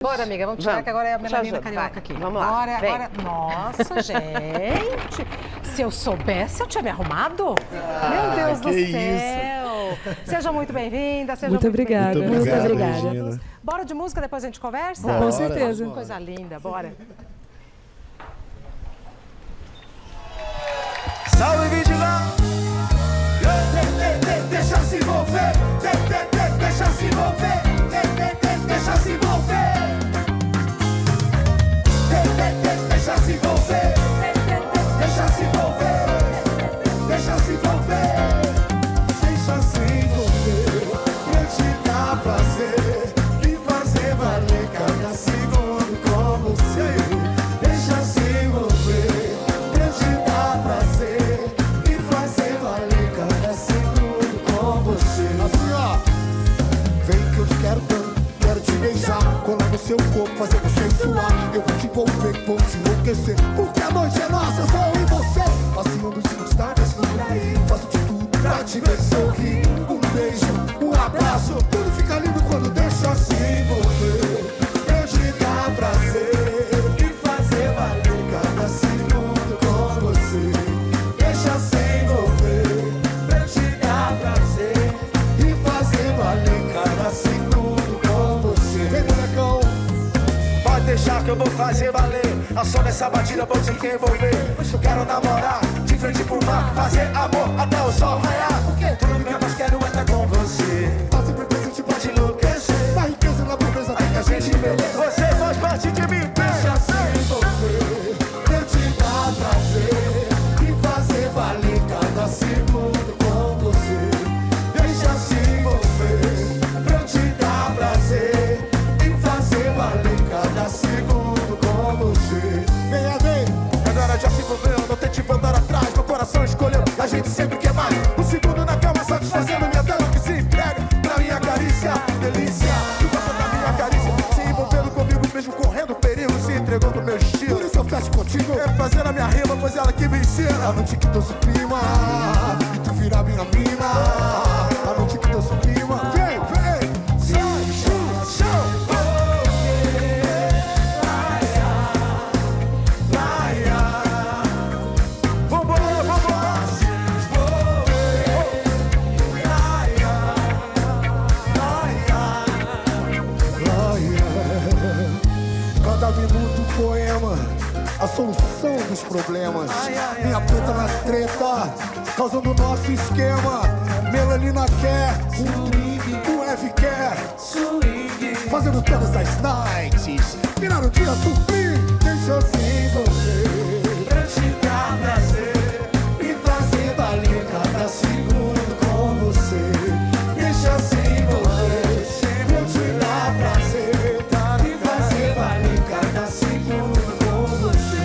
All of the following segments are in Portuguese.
Bora, amiga, vamos tirar que agora é a melanina carioca aqui. Vamos lá. Agora. Nossa, gente. Se eu soubesse, eu tinha me arrumado. Meu Deus do céu. Seja muito bem-vinda. Muito obrigada. Muito obrigada. Bora de música, depois a gente conversa? Bora, com certeza. Coisa linda, bora. Salve, vigilante! Deixa se envolver, deixa se envolver, deixa se envolver, deixa se envolver, deixa se envolver, deixa se envolver, deixa se envolver, eu te dar prazer e fazer valer cada segundo com você. Deixa se envolver, eu te dar prazer e fazer valer cada segundo com você. Assim, ó, vem que eu te quero tanto, quero te beijar, colar no seu corpo, fazer você suar. Eu vou te envolver, vou te enlouquecer, porque a noite é nossa, só eu e você. Passinho dos circunstâncias por aí, faço de tudo pra te ver sorrir. Um beijo, um abraço, tudo fica lindo quando deixa se envolver. Eu te dar prazer e fazer valer cada segundo com você. Deixa se envolver, eu te dar prazer e fazer valer cada segundo com você. Vem, molecão, pode deixar que eu vou fazer valer. A som dessa batida eu vou te envolver. Eu quero namorar, de frente pro mar, fazer amor até o sol raiar. Porque tudo que eu mais quero é estar com você. Tá sempre presente pra te enlouquecer. Na riqueza e na pobreza tem que a gente envelhecer. Você faz parte de mim, deixa se envolver. Eu te dar prazer e fazer valer cada segundo com você. Deixa se envolver. Eu te dar prazer e fazer valer cada segundo com você. Venha, vem. Agora já se envolveu, não tente voltar atrás. Meu coração escolheu, a gente sempre quer mais. Um segundo na cama, satisfazendo minha dama que se entrega pra minha carícia. Delícia, tu gosta da minha carícia. Se envolvendo comigo, mesmo correndo perigo, se entregou do meu estilo. Por isso eu fecho contigo, quero fazer a minha rima, pois ela que me ensina. A noite que Deus suprima, e tu vira minha mina. A noite que Deus suprima, vem, vem. Show, show. Cada minuto um poema, a solução dos problemas. Minha preta na treta, causando nosso esquema. Melanina quer, um drink, o F quer swing, fazendo todas as nights, virar o dia sublime. Deixa eu se envolver, pra te dar prazer e fazer valer cada segundo com você. Deixa se envolver, eu te dar prazer e fazer valer cada segundo com você.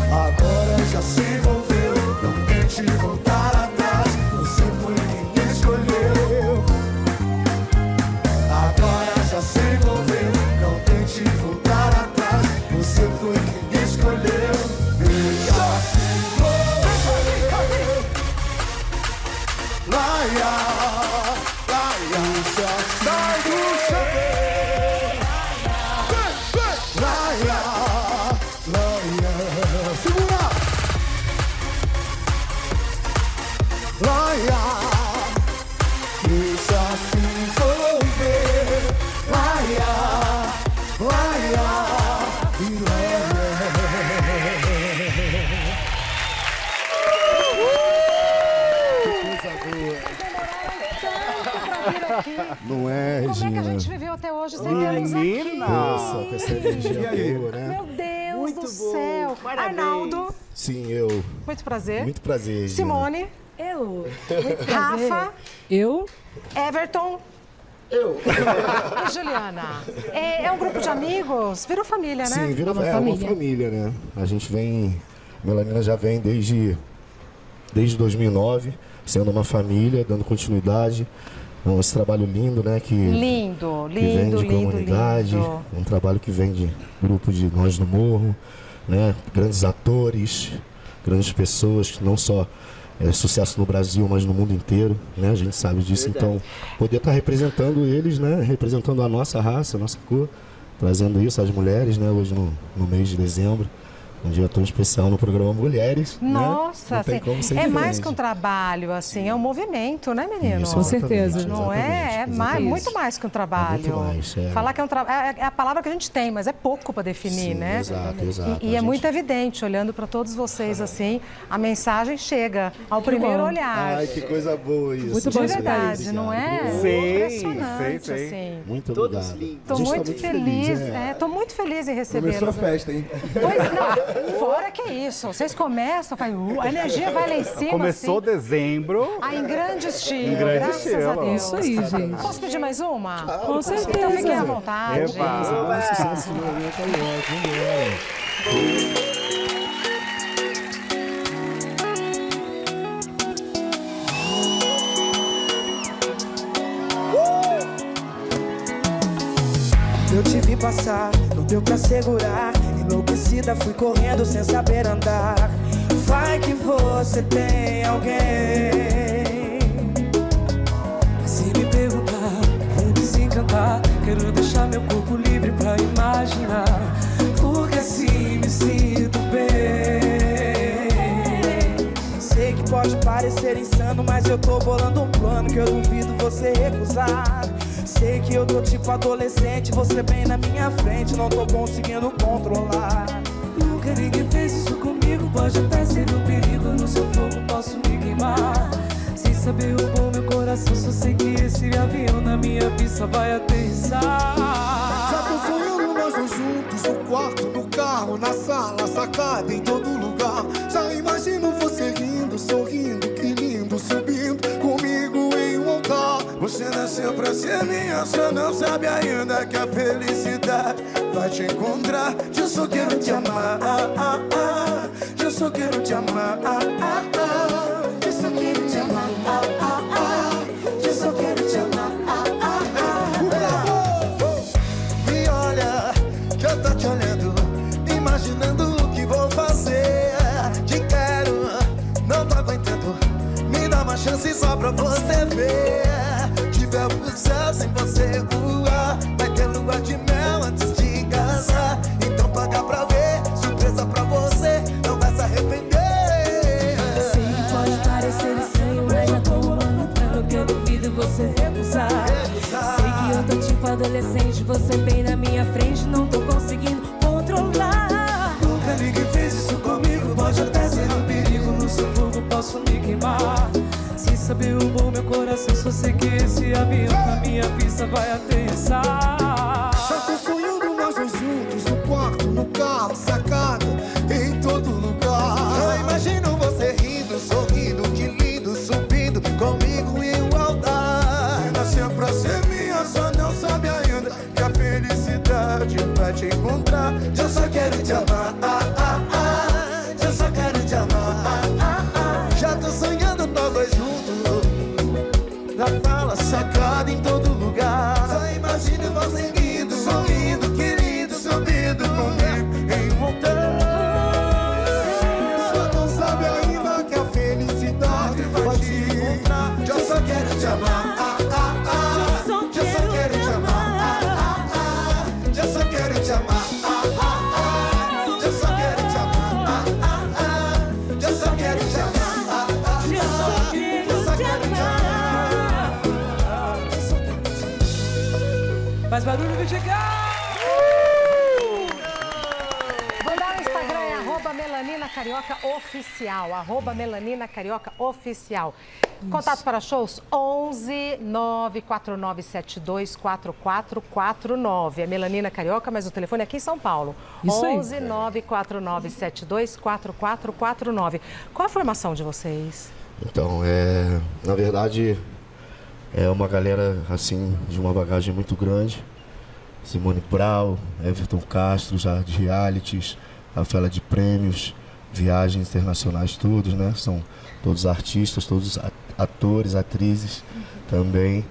Agora já se envolveu, não tente voltar atrás. Você foi quem escolheu. Agora já se envolveu, não tente voltar atrás. Você foi quem escolheu. Deixa se envolver. Laia, laia, já sai do chapéu. Laia, laia, segura. Laia, deixa se envolver. Laia, laia, e laia. Não é, Como é que a Regina? gente viveu até hoje sem termos aqui? Nossa, com essa energia boa, né? Meu Deus do céu. Parabéns. Arnaldo, Sim, eu. muito prazer. Muito prazer, Regina. Simone, Eu. Rafa, Eu? Everton. Eu. E Juliana. É um grupo de amigos? Virou família, né? Sim, vira Uma uma família. família, né? A gente vem... Melanina já vem desde 2009, sendo uma família, dando continuidade. Então, esse trabalho lindo, né? Lindo, Que vem lindo, de lindo, comunidade, lindo. um trabalho que vem de grupo de Nós no Morro, né? Grandes atores, grandes pessoas, que não só sucesso no Brasil, mas no mundo inteiro, né? A gente sabe disso. Verdade. Então, poder estar representando eles, né? Representando a nossa raça, a nossa cor, trazendo isso às mulheres, né? Hoje no mês de dezembro. Um dia tão especial no programa Mulheres. Nossa, né? Não tem como ser é mais diferente. que um trabalho, assim, é um movimento, né, menino? Isso, Com exatamente, certeza. Não é? É exatamente. muito mais que um trabalho. É muito mais, é. Falar que é um trabalho é a palavra que a gente tem, mas é pouco para definir, Sim, né? exato, exato. E A é gente- muito evidente, olhando para todos vocês assim, a mensagem chega ao primeiro bom. olhar. Ai, que coisa boa isso. Muito De bom Muito verdade, obrigado. não é? Sei, Impressionante, sei. assim. Muito Todos obrigado. lindos. Tô A gente tá muito feliz, é. tô muito feliz em Começou a recebê-los. festa, hein? Pois não, fora que é isso. Vocês começam, a energia vai lá em cima. Começou assim, dezembro. em grande estilo, grande graças estilo. a Deus. Isso aí, gente. Posso pedir mais uma? Com certeza. Então fiquem à vontade. Eba. Sucesso, meu, tá louco, vambora. Eu te vi passar, não deu pra segurar. Enlouquecida fui correndo sem saber andar. Vai que você tem alguém. Mas se me perguntar, vou desencantar. Quero deixar meu corpo livre pra imaginar. Porque assim me sinto bem. Sei que pode parecer insano, mas eu tô bolando um plano que eu duvido você recusar. Sei que eu tô tipo adolescente, você bem na minha frente, não tô conseguindo controlar. Nunca ninguém fez isso comigo, pode até ser um perigo, no seu fogo posso me queimar. Sem saber o bom meu coração, só sei que esse avião na minha pista vai aterrissar. Já tô sonhando nós dois juntos, no quarto, no carro, na sala, sacada, em todo lugar. Já imagino você rindo, sorrindo, que lindo, subindo comigo em um altar. Você nasceu pra ser minha, só não sabe ainda que a felicidade vai te encontrar. Eu só quero te amar, eu só quero te amar, eu só quero te amar, eu só quero te amar. Me olha, que eu tô te olhando, imaginando o que vou fazer. Te quero, não tô aguentando, me dá uma chance só pra você ver. Tiver pro céu sem você voar, vai ter lua de mel antes de casar. Então paga pra ver, surpresa pra você, não vai se arrepender. Sei que pode parecer estranho, mas já tô rolando um plano que eu duvido você recusar. Sei que eu tô tipo adolescente, você bem na minha frente, não tô conseguindo controlar. Nunca ninguém fez isso comigo, pode até ser um perigo, no seu fogo posso me queimar. Sem saber o bom meu coração, só sei que esse avião na minha pista vai aterrissar. Já tô sonhando nós dois juntos, no quarto, no carro, sacada, em todo lugar. Eu imagino você rindo, sorrindo, que lindo, subindo comigo em um altar. Você nasceu pra ser minha, só não sabe ainda que a felicidade vai te encontrar. Eu só quero te amar, eu só quero te amar. Já tô sonhando nós dois juntos, na sala, sacada, em todo lugar. Só imagino você rindo, sorrindo, querido, subindo comigo em um altar. Só não sabe ainda que a felicidade vai te encontrar. Eu só quero te amar, eu só quero te amar, eu só quero te amar, eu só quero te amar, eu só quero te amar, eu só quero te amar. Mais barulho, Vidigal! Vou dar o Instagram, é @melaninacariocaoficial, @melaninacariocaoficial. Contato para shows 11 949 72 4449. É Melanina Carioca, mas o telefone é aqui em São Paulo. Isso aí. 11 949 72 4449. Qual a formação de vocês? Então, na verdade, é uma galera, assim, de uma bagagem muito grande. Simone Brau, Everton Castro, já de realities, Rafaela de prêmios, viagens internacionais, todos, né? São todos artistas, todos atores, atrizes também.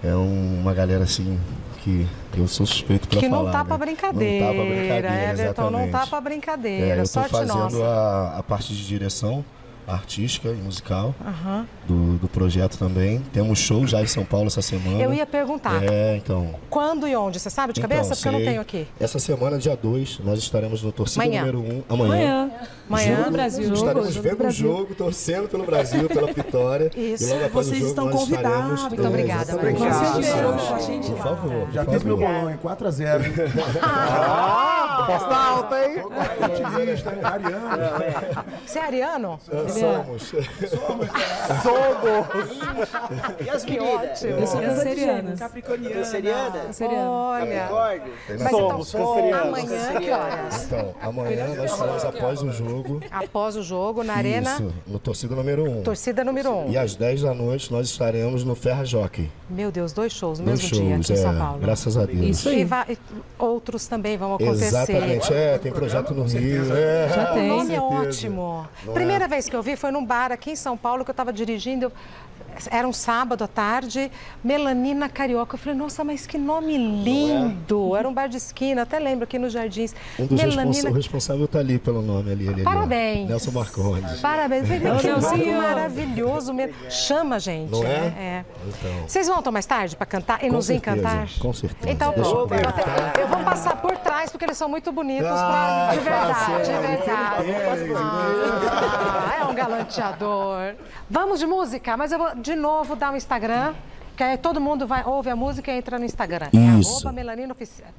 É uma galera, assim, que eu sou suspeito pra Que falar. não tá né? pra brincadeira, Não tá pra brincadeira, Everton, não tá exatamente. pra brincadeira. Eu tô Sorte fazendo nossa. a parte de direção artística e musical do projeto também. Temos show já em São Paulo essa semana. Eu ia perguntar. Então. Quando e onde? Você sabe de cabeça? Então, Porque eu não tenho aqui. Essa semana, dia 2, nós estaremos no Torcida Amanhã. número 1. Amanhã. Amanhã. Jogo, Brasil. Estaremos Jogo do vendo o Brasil. jogo, torcendo pelo Brasil, pela vitória. Isso. E logo após Vocês o jogo, estão nós convidados. estaremos... Muito obrigada, exatamente. Maria. Com certeza. Isso. Por favor. Já por fiz meu favor. bolão em 4-0. Posta alta, hein? Otimista, hein? Ariano. Você é ariano? Somos. E as meninas? Eu sou canceriana. Capricorniana. Canceriana? Canceriana. Olha. Capricórnio? Mas então, amanhã, que horas? Então, amanhã nós estaremos após o jogo. Após o jogo, na Arena, Isso, no Torcida número 1. torcida número 1. E às 10 da noite nós estaremos no Ferra Jockey. Meu Deus, 2 shows no Dois mesmo dia aqui em São Paulo. graças a Deus. Isso aí. E outros também vão acontecer. Exatamente, tem projeto no Rio. Já O tem. nome é certeza. ótimo. Não Primeira vez que eu vi foi num bar aqui em São Paulo que eu estava dirigindo. Era um sábado à tarde, Melanina Carioca. Eu falei, nossa, mas que nome lindo! Era um bar de esquina, até lembro aqui nos Jardins. Um dos o responsável está ali pelo nome ali. Parabéns. Nelson Marcondes. Parabéns. Que nome Nelsinho. maravilhoso mesmo. Chama a gente. Não é? É. Então, Vocês voltam mais tarde para cantar e Com nos certeza, encantar? com certeza. Então, Deixa eu pronto. Eu vou passar por trás porque eles são muito bonitos. De verdade, de verdade. É um galanteador. Vamos de música, mas eu vou de novo dar um Instagram. Que aí todo mundo ouve a música e entra no Instagram. Isso. É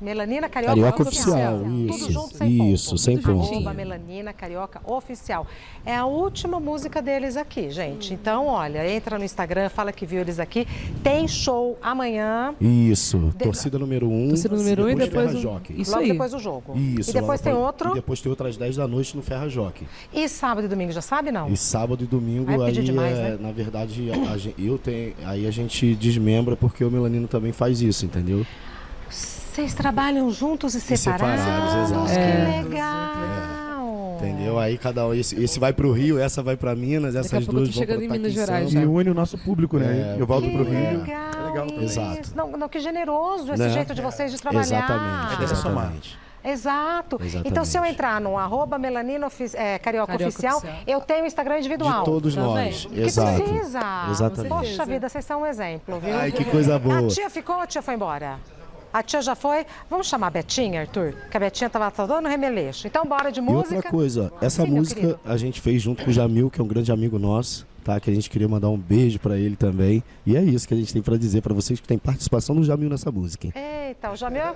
Melanina Carioca Oficial, Tudo isso. junto, sem ponto. Isso, sem ponto. Arroba Melanina Carioca Oficial. É a última música deles aqui, gente. Então, olha, entra no Instagram, fala que viu eles aqui. Tem show amanhã. Isso, torcida número 1. Torcida número 1 e depois Ferra o... Jockey. Isso Logo aí. depois do jogo. Isso. E depois logo tem após- outro. E depois tem outras 10 da noite no Ferra Jockey. E sábado e domingo, já sabe, não? E sábado e domingo, Aí é pedir demais, né? na verdade, aí a gente desmembra porque o Melanino também faz isso, entendeu? Vocês trabalham juntos e separados? separados, exato. Que legal! Entendeu? Aí cada um, esse vai pro Rio, essa vai pra Minas, Daqui a essas pouco eu duas tô vão pra chegando em Minas Taquinção. Gerais E já. une o nosso público, né? Eu volto Que pro Rio. legal, legal também. isso. Exato. Não, que generoso esse Né? jeito de vocês de trabalhar. Exatamente, somar. Exato. Exatamente. Então, se eu entrar no arroba Melanina Carioca Oficial, eu tenho o Instagram individual. De todos Também. nós. Que Exato. precisa. Exatamente. Poxa vida, vocês são um exemplo, viu? Ai, que coisa boa. A tia ficou ou a tia foi embora? A tia já foi? Vamos chamar a Betinha, Arthur? Que a Betinha estava dando remeleixo. Então, bora de E música. outra coisa, essa Sim, meu música querido. a gente fez junto com o Jamil, que é um grande amigo nosso, tá? Que a gente queria mandar um beijo pra ele também. E é isso que a gente tem pra dizer pra vocês, que tem participação do Jamil nessa música, hein? Eita, o Jamil é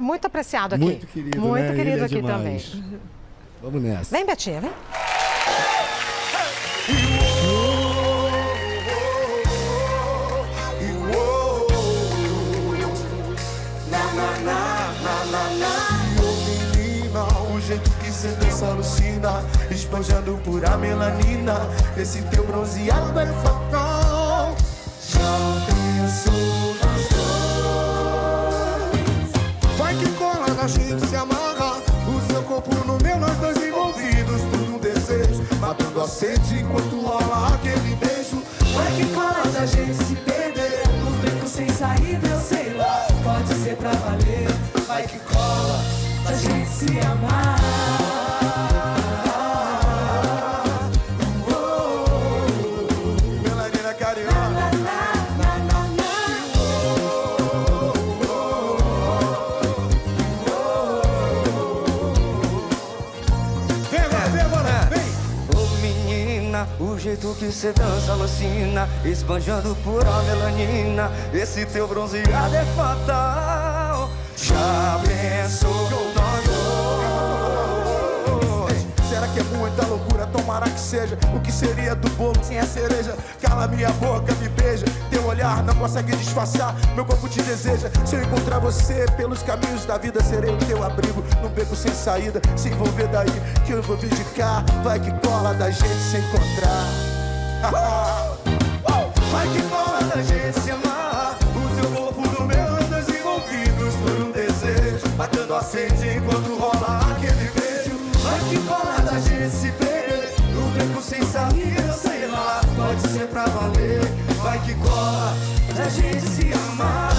muito apreciado aqui. Muito querido, Muito né? querido Ele é aqui também. demais. Vamos nessa. Vem, Betinha, vem. Menina, o jeito que cê dança alucina, esbanjando pura melanina. Esse teu bronzeado é fatal. Já pensou nós dois? Vai que cola na gente se amarra. O seu corpo no meu, nós dois envolvidos por um desejo, matando a sede enquanto rola aquele beijo. Vai que cola da gente se perder. No beco sem saída, eu sei lá. Pode ser pra valer. Vai que cola da gente se amar. Melanina carioca. Ô menina, o jeito que cê dança alucina, esbanjando pura melanina. Esse teu bronzeado é fatal. Já pensou nós dois? Será que é muita loucura? Tomara que seja. O que seria do bolo sem a cereja? Cala minha boca, me beija. Teu olhar não consegue disfarçar. Meu corpo te deseja. Se eu encontrar você pelos caminhos da vida, serei o teu abrigo. Num beco sem saída, se envolver daí que eu vou vir de cá. Vai que cola da gente se encontrar. Vai que cola da gente se amar. O seu corpo no meu, nós dois envolvidos por um desejo, matando a sede enquanto rola aquele beijo. Vai que cola da gente se perder. No beco sem saída, eu sei lá. Pode ser pra valer. Vai que cola da gente se amar.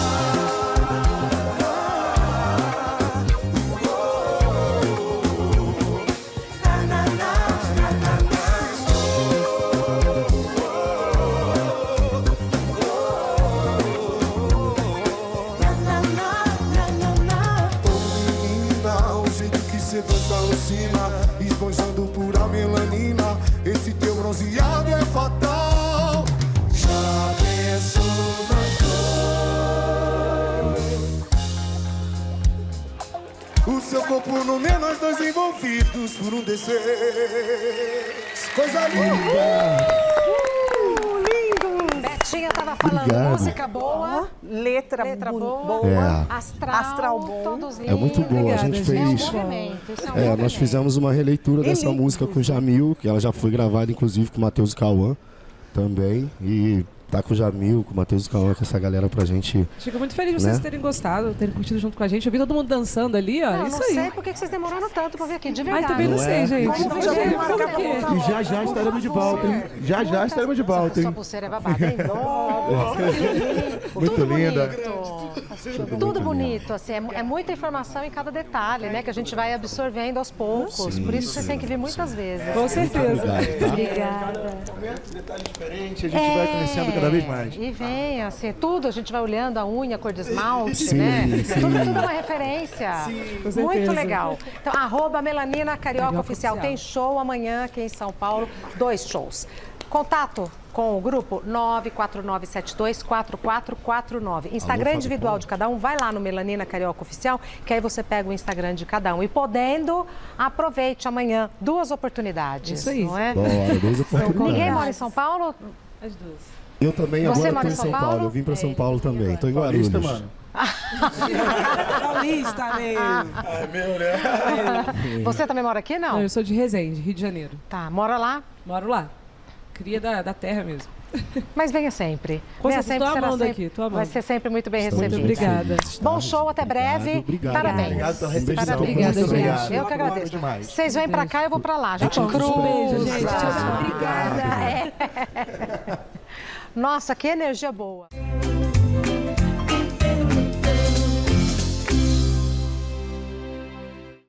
você dança alucina, esbanjando pura melanina. Esse teu bronzeado é fatal. Já pensou nós dois? O seu corpo no meu, nós dois envolvidos por um desejo. Coisa linda! Betinha tava falando Obrigado. música boa, Letra boa, É. astral bom. todos lindos. É muito boa, a gente Obrigada, fez. É um movimento, isso é um Nós movimento. fizemos uma releitura dessa lindo, música com o Jamil, que ela já foi gravada, inclusive, com o Matheus e Cauã também. E tá com o Jamil, com o Matheus e Cauã, com essa galera pra gente. Fico muito feliz de vocês Né? terem gostado, terem curtido junto com a gente. Eu vi todo mundo dançando ali, ó. Não, Isso não aí. sei por que vocês demoraram tanto pra vir aqui, de Ai, verdade. também não sei, gente. Como Por foi? quê? Como Por foi? quê? E já estaremos de volta, hein? Já estaremos de volta, Sua hein? pulseira é babada, hein? Nossa, Muito tudo linda. bonito. Tudo bonito, assim, é muita informação em cada detalhe, né? Que a gente vai absorvendo aos poucos. Por isso vocês têm que vir muitas vezes. Com certeza. Obrigada. Detalhe diferente, a gente vai conhecendo cada vez mais. E vem, assim, tudo a gente vai olhando, a unha, a cor de esmalte, Sim, né? sim. Tudo é uma referência. Com certeza. Muito legal. Então, @Melanina Carioca Oficial. Tem show amanhã aqui em São Paulo, 2 shows. Contato com o grupo 949724449. Instagram Fábio individual Paulo. de cada um, vai lá no Melanina Carioca Oficial, que aí você pega o Instagram de cada um. E podendo, aproveite amanhã 2 oportunidades. Isso aí. Não é? Bora, 2 oportunidades. Ninguém mora em São Paulo? As duas. Eu também Você agora mora tô em São Paulo. Eu vim pra São Paulo também. Tô em Guarulhos. mano. Paulista, meu. Você também mora aqui, Não, não? eu sou de Resende, Rio de Janeiro. Tá, mora lá? Moro lá. Cria da terra mesmo. Mas venha sempre. Com Venha certeza, tô será amando sempre- aqui, tô amando. Vai ser sempre muito bem Estamos recebido. muito Obrigada. felizes, tá? Bom show, até breve. Obrigado. Parabéns. Obrigado pela recepção. Parabéns. Obrigada, Muito gente. obrigado. Eu que Adoro agradeço. demais. Vocês vêm pra cá, eu vou pra lá. A gente bom. cruza. Beijo, gente. Tchau, tchau. Obrigada. Nossa, que energia boa.